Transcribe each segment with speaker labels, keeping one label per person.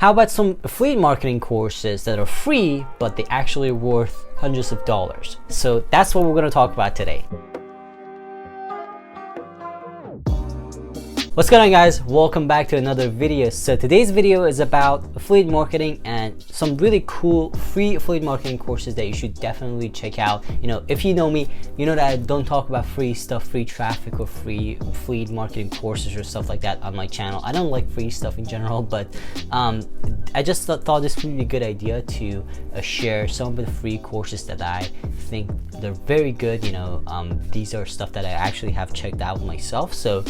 Speaker 1: How about some affiliate marketing courses that are free, but they actually are worth hundreds of dollars? So that's what we're going to talk about today. What's going on, guys? Welcome back to another video. So today's video is about affiliate marketing and some really cool free affiliate marketing courses that you should definitely check out. You know, if you know me, you know that I don't talk about free stuff, free traffic, or free affiliate marketing courses or stuff like that on my channel. I don't like free stuff in general, but I just thought this would be a good idea to share some of the free courses that I think they're very good. You know, these are stuff that I actually have checked out myself, so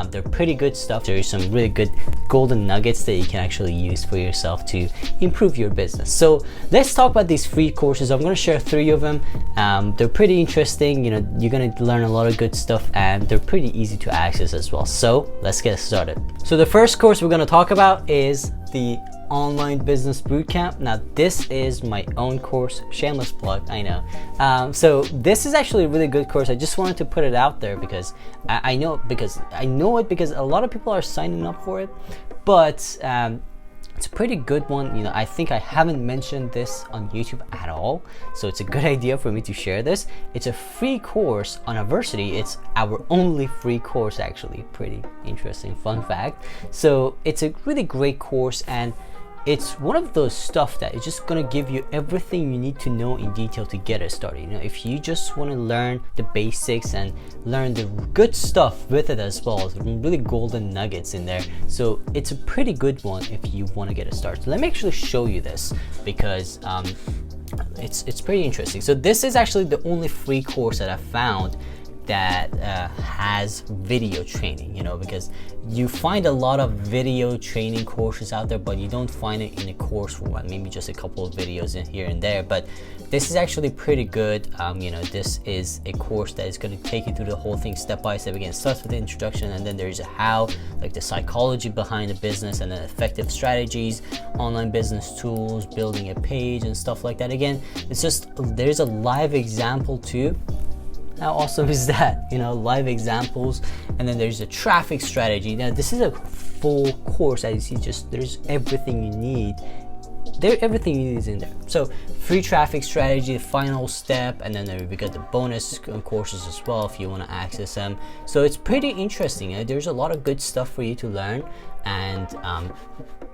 Speaker 1: they're pretty good stuff. There is some really good golden nuggets that you can actually use for yourself to improve your business. So let's talk about these free courses. I'm going to share 3 of them. They're pretty interesting. You know, you're going to learn a lot of good stuff, and they're pretty easy to access as well. So let's get started. So the first course we're going to talk about is the Online Business Bootcamp. Now this is my own course, shameless plug, I know. So this is actually a really good course. I just wanted to put it out there because I know it because a lot of people are signing up for it, but it's a pretty good one. You know, I think I haven't mentioned this on YouTube at all, so it's a good idea for me to share this. It's a free course on University. It's our only free course, actually. Pretty interesting fun fact. So it's a really great course, and it's one of those stuff that is just gonna give you everything you need to know in detail to get it started. You know, if you just want to learn the basics and learn the good stuff with it as well, some really golden nuggets in there. So it's a pretty good one if you want to get it started. So let me actually show you this because it's pretty interesting. So this is actually the only free course that I found that has video training, you know, because you find a lot of video training courses out there, but you don't find it in a course format, maybe just a couple of videos in here and there. But this is actually pretty good. You know, this is a course that is going to take you through the whole thing step by step. Again, it starts with the introduction, and then there's a how, like the psychology behind the business, and then effective strategies, online business tools, building a page and stuff like that. Again, it's just, there's a live example too. How awesome is that? You know, live examples, and then there's a traffic strategy. Now this is a full course. As you see, just there's everything you need. Everything you need is in there. So free traffic strategy, the final step, and then we got the bonus courses as well if you want to access them. So it's pretty interesting. There's a lot of good stuff for you to learn, and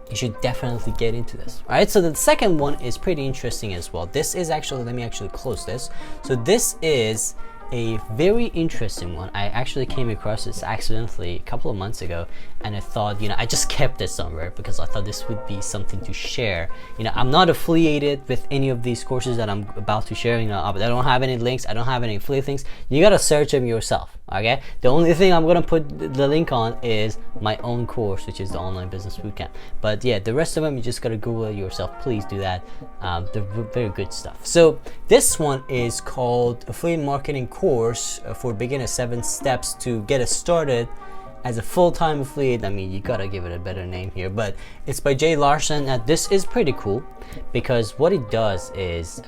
Speaker 1: you should definitely get into this. All right, so the second one is pretty interesting as well. This is actually, let me actually close this. So this is a very interesting one. I actually came across this accidentally a couple of months ago, and I thought, you know, I just kept it somewhere because I thought this would be something to share. You know, I'm not affiliated with any of these courses that I'm about to share. You know, I don't have any links, I don't have any affiliate links. You gotta search them yourself, okay? The only thing I'm gonna put the link on is my own course, which is the Online Business Bootcamp. But yeah, the rest of them you just gotta Google it yourself. Please do that. They're very good stuff. So this one is called Affiliate Marketing Course for Beginners, 7 Steps to Get It Started as a Full-Time Affiliate. I mean, you gotta give it a better name here, but it's by Jay Larson. This is pretty cool because what it does is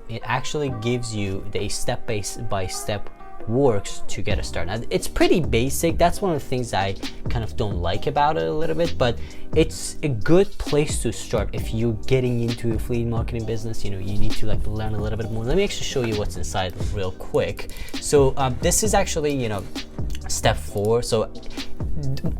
Speaker 1: it actually gives you the step-by-step works to get a start. Now it's pretty basic. That's one of the things I kind of don't like about it a little bit, but it's a good place to start if you're getting into affiliate marketing business. You know, you need to like learn a little bit more. Let me actually show you what's inside real quick. So this is actually, you know, step 4. So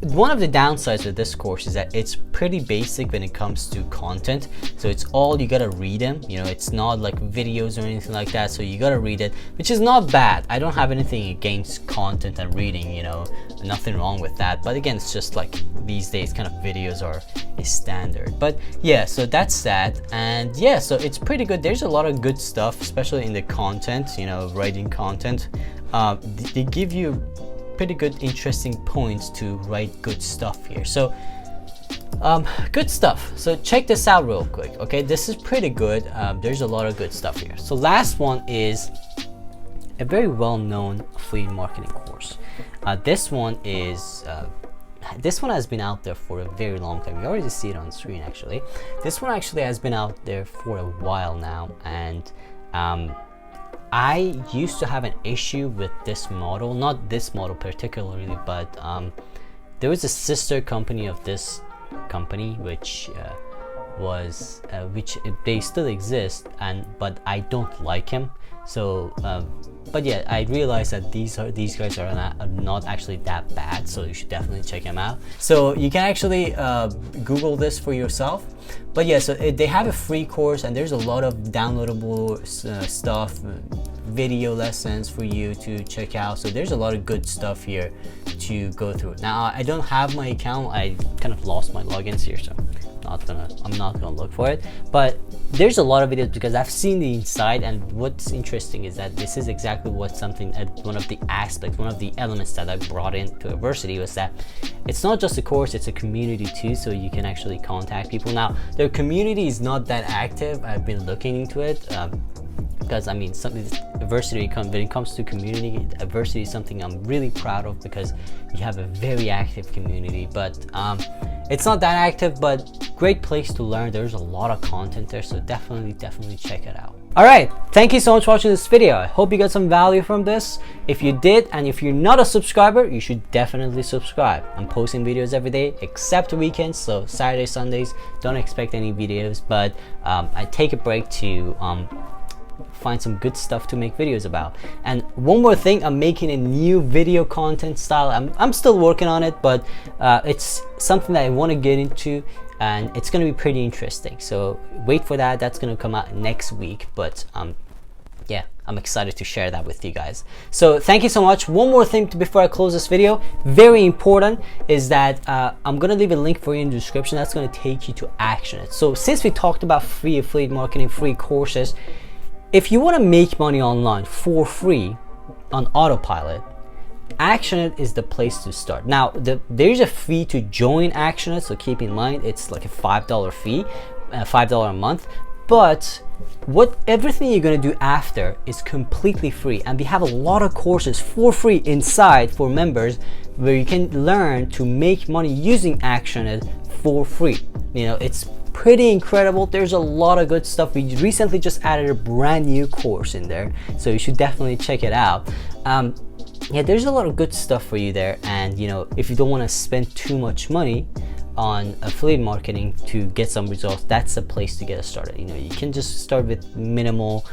Speaker 1: one of the downsides with this course is that it's pretty basic when it comes to content. So it's all, you gotta read them. You know, it's not like videos or anything like that, so you gotta read it, which is not bad. I don't have anything against content and reading, you know, nothing wrong with that. But again, it's just like these days kind of videos are a standard. But yeah, so that's that. And yeah, so it's pretty good. There's a lot of good stuff, especially in the content, you know, writing content. They give you pretty good interesting points to write good stuff here. So good stuff. So check this out real quick. Okay, this is pretty good. There's a lot of good stuff here. So last one is a very well-known affiliate marketing course. This one has been out there for a very long time. You already see it on screen actually. This one actually has been out there for a while now, and I used to have an issue with this model, not this model particularly, but there was a sister company of this company which was which they still exist, but I don't like him. So but yeah, I realized that these guys are not actually that bad, so you should definitely check them out. So you can actually Google this for yourself. But yeah, so they have a free course, and there's a lot of downloadable stuff, video lessons for you to check out. So there's a lot of good stuff here to go through. Now I don't have my account, I kind of lost my logins here, so I'm not gonna look for it. But there's a lot of videos because I've seen the inside, and what's interesting is that this is exactly what one of the aspects, one of the elements that I brought into Adversity was that it's not just a course, it's a community too, so you can actually contact people. Now their community is not that active. I've been looking into it because I mean, Adversity, when it comes to community, Adversity is something I'm really proud of because you have a very active community. But it's not that active, but great place to learn. There's a lot of content there, so definitely check it out. All right, thank you so much for watching this video. I hope you got some value from this. If you did, and if you're not a subscriber, you should definitely subscribe. I'm posting videos every day except weekends, so Saturdays, Sundays, don't expect any videos, but I take a break to find some good stuff to make videos about. And one more thing, I'm making a new video content style. I'm still working on it, but it's something that I want to get into, and it's going to be pretty interesting. So wait for that. That's going to come out next week, but yeah, I'm excited to share that with you guys. So thank you so much. One more thing before I close this video, very important, is that I'm gonna leave a link for you in the description that's gonna take you to Action It. So since we talked about free affiliate marketing, free courses, if you want to make money online for free on autopilot, Action It is the place to start. Now there's a fee to join Action It, so keep in mind it's like a $5 fee, $5 a month. But everything you're going to do after is completely free, and we have a lot of courses for free inside for members where you can learn to make money using Action It for free. You know, it's pretty incredible. There's a lot of good stuff. We recently just added a brand new course in there, so you should definitely check it out. Yeah, there's a lot of good stuff for you there, and you know, if you don't want to spend too much money on affiliate marketing to get some results, that's a place to get started. You know, you can just start with minimal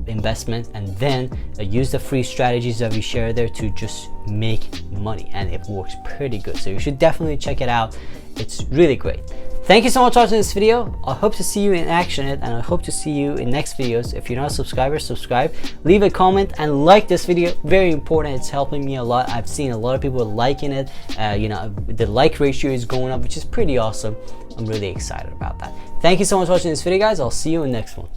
Speaker 1: investment, and then use the free strategies that we share there to just make money, and it works pretty good. So you should definitely check it out. It's really great. Thank you so much for watching this video. I hope to see you in Action It, and I hope to see you in next videos. If you're not a subscriber, subscribe, leave a comment, and like this video. Very important. It's helping me a lot. I've seen a lot of people liking it. You know, the like ratio is going up, which is pretty awesome. I'm really excited about that. Thank you so much for watching this video, guys. I'll see you in the next one.